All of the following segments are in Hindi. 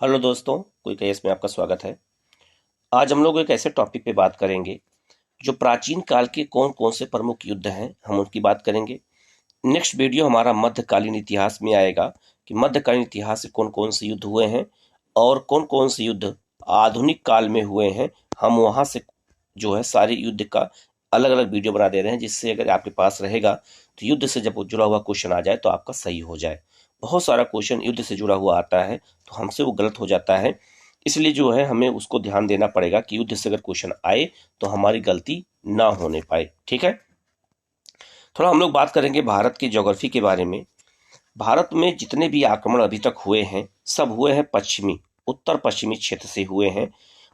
हेलो दोस्तों, कोई केस में आपका स्वागत है। आज हम लोग एक ऐसे टॉपिक पे बात करेंगे जो प्राचीन काल के कौन कौन से प्रमुख युद्ध हैं, हम उनकी बात करेंगे। नेक्स्ट वीडियो हमारा मध्यकालीन इतिहास में आएगा कि मध्यकालीन इतिहास से कौन कौन से युद्ध हुए हैं और कौन कौन से युद्ध आधुनिक काल में हुए हैं। हम वहां से जो है सारे युद्ध का अलग अलग वीडियो बना दे रहे हैं, जिससे अगर आपके पास रहेगा तो युद्ध से जब जुड़ा हुआ क्वेश्चन आ जाए तो आपका सही हो जाए। बहुत सारा क्वेश्चन युद्ध से जुड़ा हुआ आता है तो हमसे वो गलत हो जाता है, इसलिए जो है हमें उसको ध्यान देना पड़ेगा कि युद्ध से अगर क्वेश्चन आए तो हमारी गलती ना होने पाए। ठीक है, थोड़ा हम लोग बात करेंगे भारत की ज्योग्राफी के बारे में। भारत में जितने भी आक्रमण अभी तक हुए हैं सब हुए हैं पश्चिमी उत्तर पश्चिमी क्षेत्र से हुए हैं।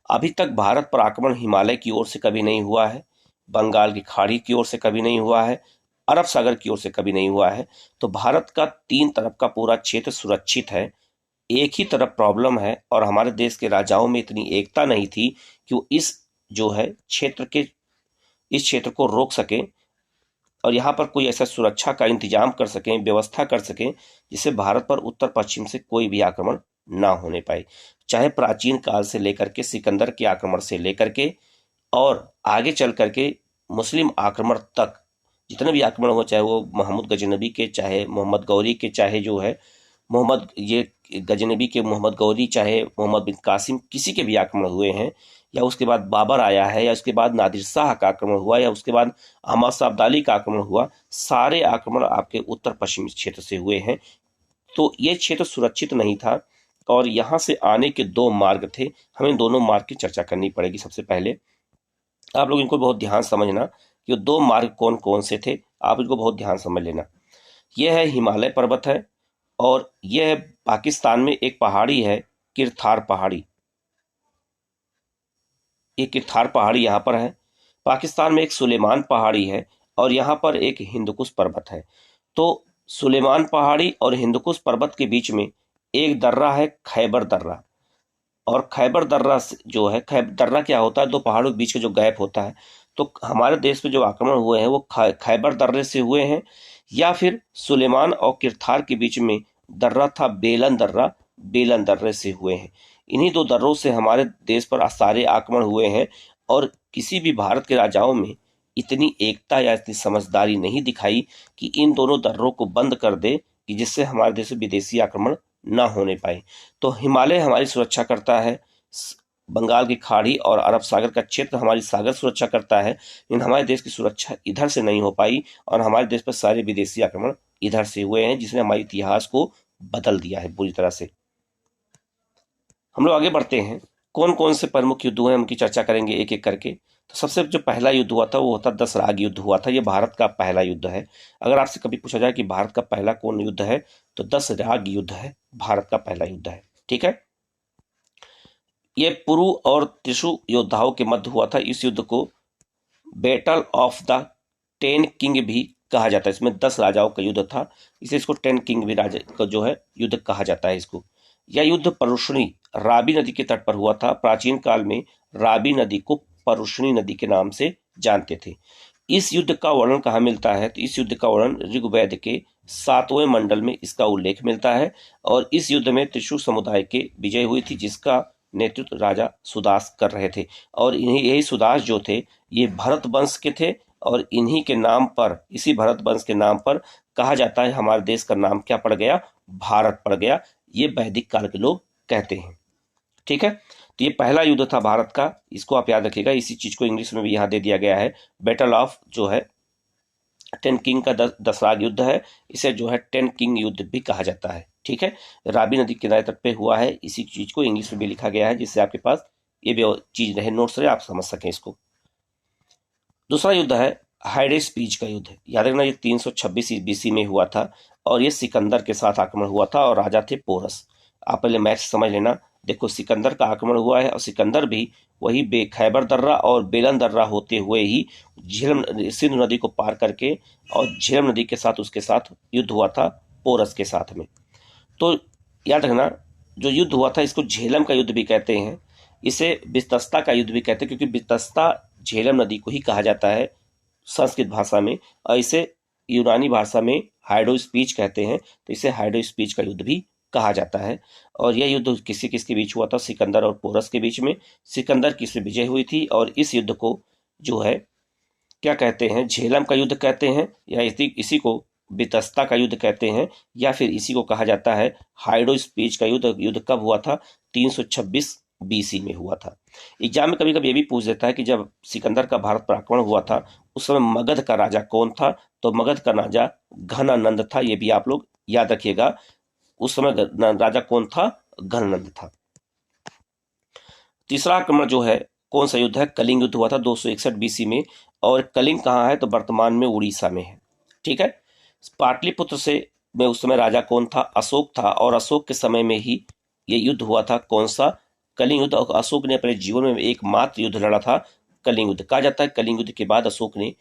अभी तक भारत पर आक्रमण हिमालय की ओर से कभी नहीं हुआ है, बंगाल की खाड़ी की ओर से कभी नहीं हुआ है, अरब सागर की ओर से कभी नहीं हुआ है। तो भारत का तीन तरफ का पूरा क्षेत्र सुरक्षित है। एक ही तरफ प्रॉब्लम है और हमारे देश के राजाओं में इतनी एकता नहीं थी कि वो इस क्षेत्र को रोक सकें और यहाँ पर कोई ऐसा सुरक्षा का इंतजाम कर सकें, व्यवस्था कर सकें जिससे भारत पर उत्तर पश्चिम से कोई भी आक्रमण ना होने पाए। चाहे प्राचीन काल से लेकर के सिकंदर के आक्रमण से लेकर के और आगे चल करके मुस्लिम आक्रमण तक जितने भी आक्रमण हुए, चाहे वो महमूद गजनबी के, चाहे मोहम्मद गौरी के, चाहे जो है मोहम्मद ये गजनबी के मोहम्मद गौरी, चाहे मोहम्मद बिन कासिम, किसी के भी आक्रमण हुए हैं, या उसके बाद बाबर आया है, या उसके बाद नादिर शाह का आक्रमण हुआ, या उसके बाद अहमद शाह अब्दाली का आक्रमण हुआ, सारे आक्रमण आपके उत्तर पश्चिमी क्षेत्र से हुए हैं। तो ये क्षेत्र सुरक्षित नहीं था और यहाँ से आने के दो मार्ग थे। हमें दोनों मार्ग की चर्चा करनी पड़ेगी। सबसे पहले आप लोग इनको बहुत ध्यान समझना कि वो दो मार्ग कौन कौन से थे, आप इनको बहुत ध्यान समझ लेना। यह है हिमालय पर्वत है और यह पाकिस्तान में एक पहाड़ी है, किरथार पहाड़ी। ये किरथार पहाड़ी यहाँ पर है। पाकिस्तान में एक सुलेमान पहाड़ी है और यहाँ पर एक हिंदुकुश पर्वत है। तो सुलेमान पहाड़ी और हिंदुकुश पर्वत के बीच में एक दर्रा है, खैबर दर्रा। और खैबर दर्रा जो है, खैबर दर्रा क्या होता है, दो पहाड़ों के बीच का जो गैप होता है। तो हमारे देश में जो आक्रमण हुए हैं वो खैबर दर्रे से हुए हैं, या फिर सुलेमान और किरथार के बीच में दर्रा था बेलन दर्रा, बेलन दर्रे से हुए हैं। इन्हीं दो दर्रों से हमारे देश पर सारे आक्रमण हुए हैं और किसी भी भारत के राजाओं में इतनी एकता या इतनी समझदारी नहीं दिखाई कि इन दोनों दर्रों को बंद कर दे कि जिससे हमारे देश में विदेशी आक्रमण ना होने पाए। तो हिमालय हमारी सुरक्षा करता है, बंगाल की खाड़ी और अरब सागर का क्षेत्र हमारी सागर सुरक्षा करता है, लेकिन हमारे देश की सुरक्षा इधर से नहीं हो पाई और हमारे देश पर सारे विदेशी आक्रमण इधर से हुए हैं, जिसने हमारे इतिहास को बदल दिया है बुरी तरह से। हम लोग आगे बढ़ते हैं, कौन कौन से प्रमुख युद्ध हुए उनकी चर्चा करेंगे एक एक करके। तो सबसे जो पहला युद्ध हुआ था वो होता दस राग युद्ध हुआ था। ये भारत का पहला युद्ध है। अगर आपसे कभी पूछा जाए कि भारत का पहला कौन युद्ध है तो दस राग युद्ध है, भारत का पहला युद्ध है। ठीक है, ये पुरु और त्रिशु योद्धाओं के मध्य हुआ था। इस युद्ध को बैटल ऑफ द 10 किंग भी कहा जाता है। इसमें 10 राजाओं का युद्ध था, इसे इसको 10 किंग भी राजा का जो है युद्ध कहा जाता है इसको। यह युद्ध परुष्णी राबी नदी के तट पर हुआ था। प्राचीन काल में राबी नदी को परुष्णी नदी के नाम से जानते थे। इस युद्ध का वर्णन कहाँ मिलता है तो इस युद्ध का वर्णन ऋग्वेद के 7वें मंडल में इसका उल्लेख मिलता है। और इस युद्ध में त्रिशूल समुदाय के विजय हुई थी, जिसका नेतृत्व राजा सुदास कर रहे थे। और इन्हीं यही सुदास जो थे ये भरत वंश के थे और इन्हीं के नाम पर, इसी भरत वंश के नाम पर कहा जाता है हमारे देश का नाम क्या पड़ गया, भारत पड़ गया। ये वैदिक काल के लोग कहते हैं। ठीक है, तो ये पहला युद्ध था भारत का, इसको आप याद रखिएगा। इसी चीज को इंग्लिश में भी यहाँ दे दिया गया है, बैटल ऑफ जो है 10 किंग का दसराग युद्ध है। इसे जो है 10 किंग युद्ध भी कहा जाता है। ठीक है, राबी नदी किनारे तट पे हुआ है। इसी चीज को इंग्लिश में भी लिखा गया है जिससे आपके पास ये भी चीज रहे, नोट्स रहे, आप समझ सकें इसको। दूसरा युद्ध है हाइडेस पीज का युद्ध। याद रखना ये 326 बीसी में हुआ था और ये सिकंदर के साथ आक्रमण हुआ था और राजा थे पोरस। आप पहले मैच समझ लेना। देखो सिकंदर का आक्रमण हुआ है और सिकंदर भी वही खैबर दर्रा और बेलन दर्रा होते हुए ही झेलम सिंधु नदी को पार करके और झेलम नदी के साथ उसके साथ युद्ध हुआ था पोरस के साथ में। तो याद रखना जो युद्ध हुआ था इसको झेलम का युद्ध भी कहते हैं, इसे बिस्तस्ता का युद्ध भी कहते हैं, क्योंकि बिस्तस्ता झेलम नदी को ही कहा जाता है संस्कृत भाषा में, और इसे यूनानी भाषा में हाइडो स्पीच कहते हैं, तो इसे हाइडो स्पीच का युद्ध भी कहा जाता है। और यह युद्ध किसी किसके बीच हुआ था? सिकंदर और पोरस के बीच में। सिकंदर की इसमें विजय हुई थी और इस युद्ध को जो है क्या कहते हैं? झेलम का युद्ध कहते हैं, या इसी को बितस्ता का युद्ध कहते हैं, या फिर इसी को कहा जाता है हाइडो स्पीच का युद्ध। युद्ध कब हुआ था? 326 बीसी में हुआ था। एग्जाम में कभी कभी ये भी पूछ देता है कि जब सिकंदर का भारत पर आक्रमण हुआ था उस समय मगध का राजा कौन था? तो मगध का राजा घनानंद था। ये भी आप लोग याद रखिएगा, उस समय राजा कौन था? घनानंद था। तीसरा आक्रमण जो है कौन सा युद्ध है? कलिंग युद्ध हुआ था 261 बीसी में। और कलिंग कहाँ है? तो वर्तमान में उड़ीसा में है। ठीक है। पाटलिपुत्र से में उस समय राजा कौन था? अशोक था। और अशोक के समय में ही ये युद्ध हुआ था। कौन सा? कलिंग युद्ध। और अशोक ने अपने जीवन में एकमात्र युद्ध लड़ा था कलिंग युद्ध। कहा जाता है कलिंग युद्ध के बाद अशोक ने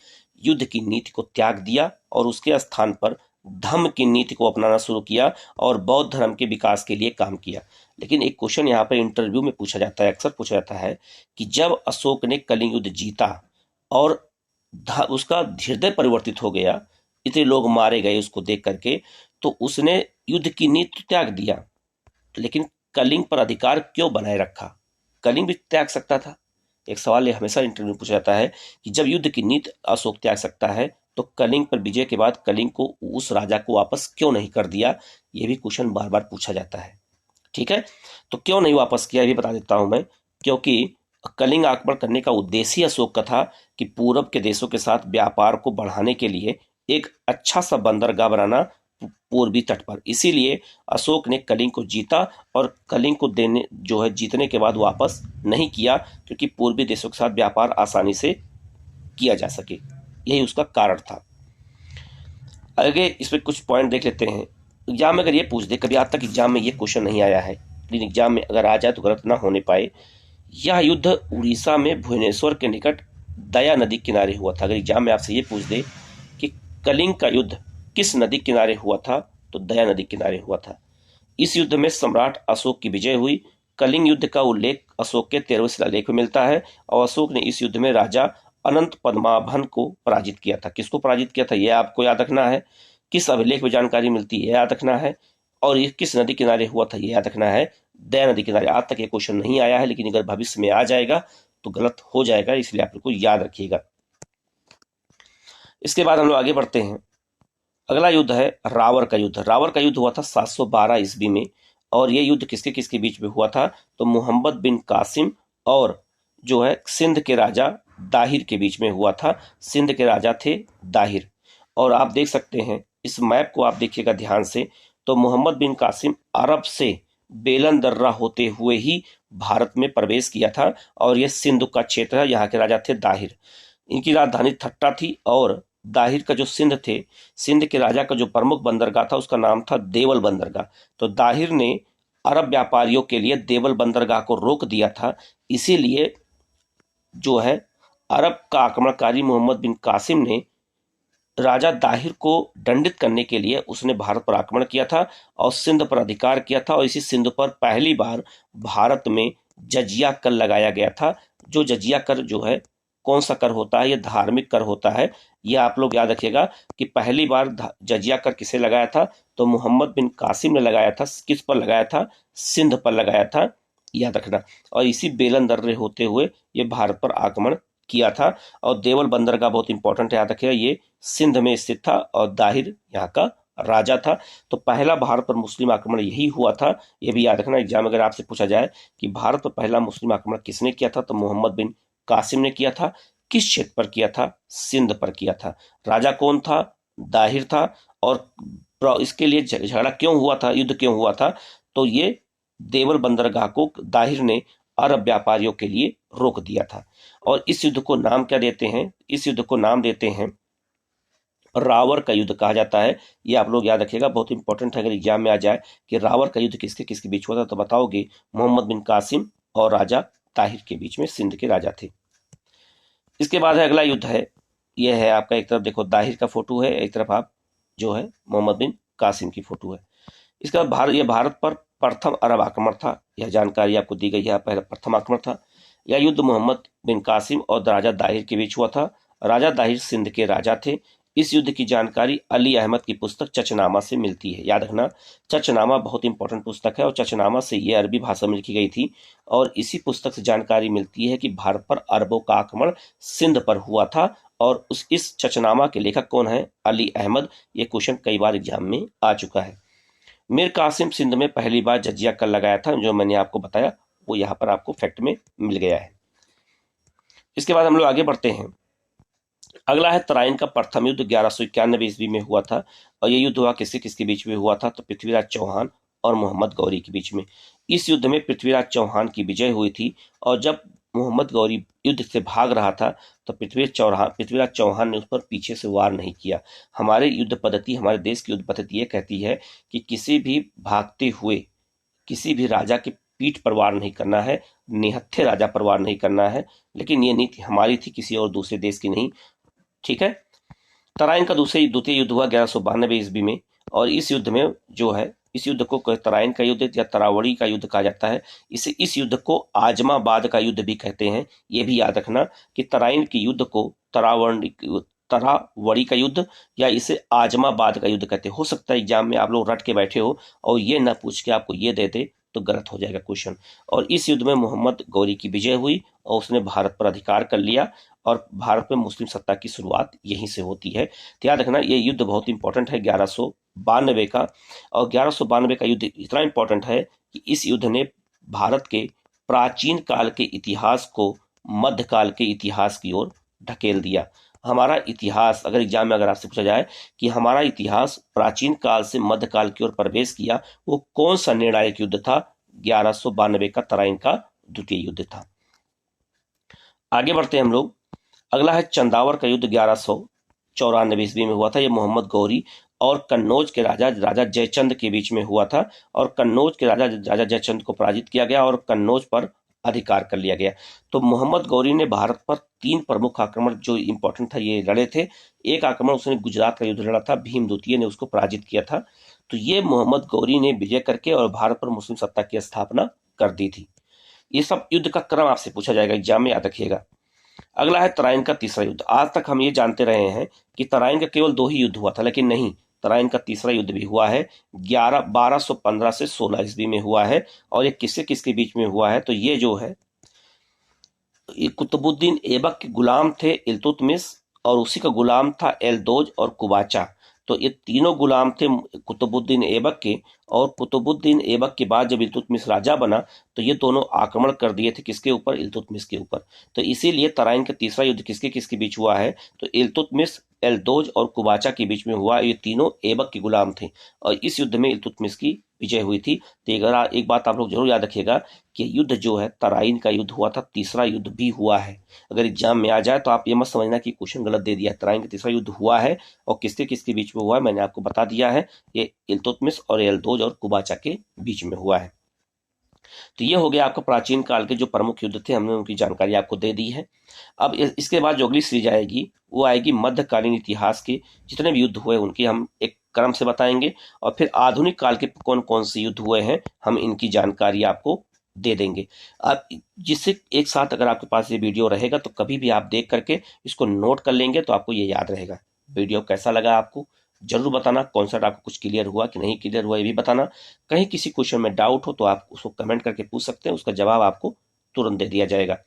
युद्ध की नीति को त्याग दिया और उसके स्थान पर धम्म की नीति को अपनाना शुरू किया और बौद्ध धर्म के विकास के लिए काम किया। लेकिन एक क्वेश्चन यहाँ पर इंटरव्यू में पूछा जाता है, अक्सर पूछा जाता है कि जब अशोक ने कलिंग युद्ध जीता और उसका हृदय परिवर्तित हो गया, इतने लोग मारे गए उसको देख करके, तो उसने युद्ध की नीति त्याग दिया, लेकिन कलिंग पर अधिकार क्यों बनाए रखा? कलिंग भी त्याग सकता था। एक सवाल ये हमेशा इंटरव्यू में पूछा जाता है कि जब युद्ध की नीति अशोक त्याग सकता है तो कलिंग पर विजय के बाद कलिंग को उस राजा को वापस क्यों नहीं कर दिया? ये भी क्वेश्चन बार बार पूछा जाता है। ठीक है, तो क्यों नहीं वापस किया ये भी बता देता हूं मैं। क्योंकि कलिंग आक्रमण करने का उद्देश्य ही अशोक का था कि पूरब के देशों के साथ व्यापार को बढ़ाने के लिए एक अच्छा सा बंदरगाह बनाना पूर्वी तट पर। इसीलिए अशोक ने कलिंग को जीता और कलिंग को जीतने के बाद वापस नहीं किया, क्योंकि पूर्वी देशों के साथ व्यापार आसानी से किया जा सके। यही उसका कारण था। आगे इसमें कुछ पॉइंट देख लेते हैं। एग्जाम में अगर ये पूछ दे, कभी आज तक एग्जाम में ये क्वेश्चन नहीं आया है, लेकिन एग्जाम में अगर आ जाए तो गलत ना होने पाए। यह युद्ध उड़ीसा में भुवनेश्वर के निकट दया नदी किनारे हुआ था। अगर एग्जाम में आपसे ये पूछ दे कि कलिंग का युद्ध किस नदी किनारे हुआ था, तो दया नदी किनारे हुआ था। इस युद्ध में सम्राट अशोक की विजय हुई। कलिंग युद्ध का उल्लेख अशोक के 13वें शिलालेख में मिलता है और अशोक ने इस युद्ध में राजा अनंत पद्माभन को पराजित किया था। किसको पराजित किया था, यह आपको याद रखना है। किस अभिलेख में जानकारी मिलती है, याद रखना है। और ये किस नदी किनारे हुआ था, ये याद रखना है, दया नदी किनारे। आज तक ये क्वेश्चन नहीं आया है, लेकिन अगर भविष्य में आ जाएगा तो गलत हो जाएगा, इसलिए आप लोग को याद रखिएगा। इसके बाद हम लोग आगे बढ़ते हैं। अगला युद्ध है रावर का युद्ध। रावर का युद्ध हुआ था 712 ईस्वी में। और ये युद्ध किसके किसके बीच में हुआ था? तो मोहम्मद बिन कासिम और जो है सिंध के राजा दाहिर के बीच में हुआ था। सिंध के राजा थे दाहिर। और आप देख सकते हैं इस मैप को, आप देखिएगा ध्यान से, तो मोहम्मद बिन कासिम अरब से बेलन दर्रा होते हुए ही भारत में प्रवेश किया था। और यह सिंध का क्षेत्र है, यहाँ के राजा थे दाहिर। इनकी राजधानी थट्टा थी। और दाहिर का जो सिंध थे, सिंध के राजा का जो प्रमुख बंदरगाह था उसका नाम था देवल बंदरगाह। तो दाहिर ने अरब व्यापारियों के लिए देवल बंदरगाह को रोक दिया था। इसीलिए जो है अरब का आक्रमणकारी मोहम्मद बिन कासिम ने राजा दाहिर को दंडित करने के लिए उसने भारत पर आक्रमण किया था और सिंध पर अधिकार किया था। और इसी सिंध पर पहली बार भारत में जजिया कर लगाया गया था। जो जजिया कर जो है कौन सा कर होता है? यह धार्मिक कर होता है। यह आप लोग याद रखिएगा कि पहली बार जजिया कर किसे लगाया था? तो मोहम्मद बिन कासिम ने लगाया था। किस पर लगाया था? सिंध पर लगाया था, याद रखना। और इसी बेलन दर्रे होते हुए ये भारत पर आक्रमण किया था। और देवल बंदरगाह बहुत इंपॉर्टेंट है, याद रखिएगा, ये सिंध में स्थित था और दाहिर यहाँ का राजा था। तो पहला भारत पर मुस्लिम आक्रमण यही हुआ था, ये भी याद रखना। एग्जाम अगर आपसे पूछा जाए कि भारत पर पहला मुस्लिम आक्रमण किसने किया था, तो मोहम्मद बिन कासिम ने किया था। किस क्षेत्र पर किया था? सिंध पर किया था। राजा कौन था? दाहिर था। और इसके लिए झगड़ा क्यों हुआ था, युद्ध क्यों हुआ था? तो ये देवल बंदरगाह को दाहिर ने अरब व्यापारियों के लिए रोक दिया था। और इस युद्ध को नाम क्या देते हैं? इस युद्ध को नाम देते हैं रावर का युद्ध कहा जाता है। ये आप लोग याद रखिएगा, बहुत इंपॉर्टेंट है। अगर एग्जाम में आ जाए कि रावर का युद्ध किसके किसके बीच हुआ था, तो बताओगे मोहम्मद बिन कासिम और राजा ताहिर के बीच में, सिंध के राजा थे। इसके बाद है अगला युद्ध है, यह है आपका, एक तरफ देखो दाहिर का फोटो है, एक तरफ आप जो है मोहम्मद बिन कासिम की फोटो है। इसका यह भारत पर प्रथम अरब आक्रमण था। यह जानकारी आपको दी गई है, पहला प्रथम आक्रमण था। यह युद्ध मोहम्मद बिन कासिम और राजा दाहिर के बीच हुआ था। राजा दाहिर सिंध के राजा थे। इस युद्ध की जानकारी अली अहमद की पुस्तक चचनामा से मिलती है। याद रखना, चचनामा बहुत इंपॉर्टेंट पुस्तक है और चचनामा से ये अरबी भाषा में लिखी गई थी और इसी पुस्तक से जानकारी मिलती है कि भारत पर अरबों का आक्रमण सिंध पर हुआ था। और इस चचनामा के लेखक कौन है? अली अहमद। ये क्वेश्चन कई बार एग्जाम में आ चुका है। मीर कासिम सिंध में पहली बार जजिया कल लगाया था, जो मैंने आपको बताया वो यहाँ पर आपको फैक्ट में मिल गया है। इसके बाद हम लोग आगे बढ़ते हैं। अगला है तराइन का प्रथम युद्ध 1191 ईस्वी में हुआ था और ये युद्ध हुआ किसके किसके बीच में हुआ था? तो पृथ्वीराज चौहान और मोहम्मद गौरी के बीच में। इस युद्ध में पृथ्वीराज चौहान की विजय हुई थी और जब मोहम्मद गौरी युद्ध से भाग रहा था तो पृथ्वीराज चौहान ने उस पर पीछे से वार नहीं किया। हमारे युद्ध पद्धति, हमारे देश की युद्ध पद्धति ये कहती है कि किसी भी भागते हुए किसी भी राजा की पीठ पर वार नहीं करना है, निहत्थे राजा पर वार नहीं करना है। लेकिन ये नीति हमारी थी, किसी और दूसरे देश की नहीं। ठीक है। तराइन का द्वितीय युद्ध हुआ 1192 ईस्वी में और इस युद्ध में जो है, इस युद्ध को तराइन का युद्ध या तरावड़ी का युद्ध कहा जाता है। इस युद्ध को आजमाबाद का युद्ध भी कहते हैं। ये भी याद रखना कि तराइन के युद्ध को तरावड़ी का युद्ध या इसे आजमाबाद का युद्ध कहते हैं। हो सकता है एग्जाम में आप लोग रट के बैठे हो और ये ना पूछ के आपको ये दे दे तो गलत हो जाएगा क्वेश्चन। और इस युद्ध में मोहम्मद गौरी की विजय हुई और उसने भारत पर अधिकार कर लिया और भारत में मुस्लिम सत्ता की शुरुआत यहीं से होती है। तो याद रखना ये युद्ध बहुत इंपॉर्टेंट है 1192 का। और 1192 का युद्ध इतना इंपॉर्टेंट है कि इस युद्ध ने भारत के प्राचीन काल के इतिहास को मध्यकाल के इतिहास की ओर ढकेल दिया। हमारा इतिहास अगर एग्जाम में अगर आपसे पूछा जाए कि हमारा इतिहास प्राचीन काल से मध्यकाल की ओर प्रवेश किया, वो कौन सा निर्णायक युद्ध था? 1192 का तराइन का द्वितीय युद्ध था। आगे बढ़ते हैं हम लोग। अगला है चंदावर का युद्ध 1194 ईस्वी में हुआ था। यह मोहम्मद गौरी और कन्नौज के राजा जयचंद के बीच में हुआ था और कन्नौज के राजा जयचंद को पराजित किया गया और कन्नौज पर अधिकार कर लिया गया। तो मोहम्मद गौरी ने भारत पर 3 प्रमुख आक्रमण जो इंपॉर्टेंट था ये लड़े थे। एक आक्रमण उसने गुजरात का युद्ध लड़ा था, भीम द्वितीय ने उसको पराजित किया था। तो ये मोहम्मद गौरी ने विजय करके और भारत पर मुस्लिम सत्ता की स्थापना कर दी थी। ये सब युद्ध का क्रम आपसे पूछा जाएगा एग्जाम में, याद रखिएगा। अगला है तराइन का तीसरा युद्ध। आज तक हम ये जानते रहे हैं कि तराइन का केवल 2 ही युद्ध हुआ था, लेकिन नहीं, तराइन का तीसरा युद्ध भी हुआ है। 1215 से 16 ईस्वी में हुआ है और ये किसके किसके बीच में हुआ है? तो ये जो है कुतुबुद्दीन ऐबक के गुलाम थे इल्तुतमिश और उसी का गुलाम था एलदोज और कुबाचा। तो ये तीनों गुलाम थे कुतुबुद्दीन ऐबक के और कुतुबुद्दीन ऐबक के बाद जब इल्तुतमिश राजा बना तो ये दोनों आक्रमण कर दिए थे किसके ऊपर? इल्तुतमिश के ऊपर। तो इसीलिए तराइन का तीसरा युद्ध किसके किसके बीच हुआ है? तो इल्तुतमिश, एलदोज और कुबाचा के बीच में हुआ। ये तीनों ऐबक के गुलाम थे और इस युद्ध में इल्तुतमिश की विजय हुई थी। तो एक बात आप लोग जरूर याद रखिएगा कि युद्ध जो है तराइन का युद्ध हुआ था, तीसरा युद्ध भी हुआ है। अगर एग्जाम में आ जाए तो आप ये मत समझना कि क्वेश्चन गलत दे दिया है। तराइन का तीसरा युद्ध हुआ है और किसके किसके बीच में हुआ है मैंने आपको बता दिया है। ये इल्तुतमिश और एलदोज और कुबाचा के बीच में हुआ है। तो ये हो गया आपका प्राचीन काल के जो प्रमुख युद्ध थे, हमने उनकी जानकारी आपको दे दी है। अब इसके बाद जो अगली सीरीज आएगी वो आएगी मध्यकालीन इतिहास के जितने भी युद्ध हुए उनकी हम एक क्रम से बताएंगे और फिर आधुनिक काल के कौन कौन से युद्ध हुए हैं हम इनकी जानकारी आपको दे देंगे। आप जिससे एक साथ अगर आपके पास ये वीडियो रहेगा तो कभी भी आप देख करके इसको नोट कर लेंगे तो आपको ये याद रहेगा। वीडियो कैसा लगा आपको जरूर बताना। कॉन्सेप्ट आपको कुछ क्लियर हुआ कि नहीं क्लियर हुआ ये भी बताना। कहीं किसी क्वेश्चन में डाउट हो तो आप उसको कमेंट करके पूछ सकते हैं, उसका जवाब आपको तुरंत दे दिया जाएगा।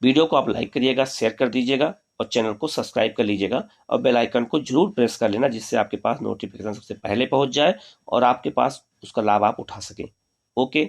वीडियो को आप लाइक करिएगा, शेयर कर दीजिएगा और चैनल को सब्सक्राइब कर लीजिएगा और बेल आइकन को जरूर प्रेस कर लेना जिससे आपके पास नोटिफिकेशन सबसे पहले पहुंच जाए और आपके पास उसका लाभ आप उठा सकें। ओके।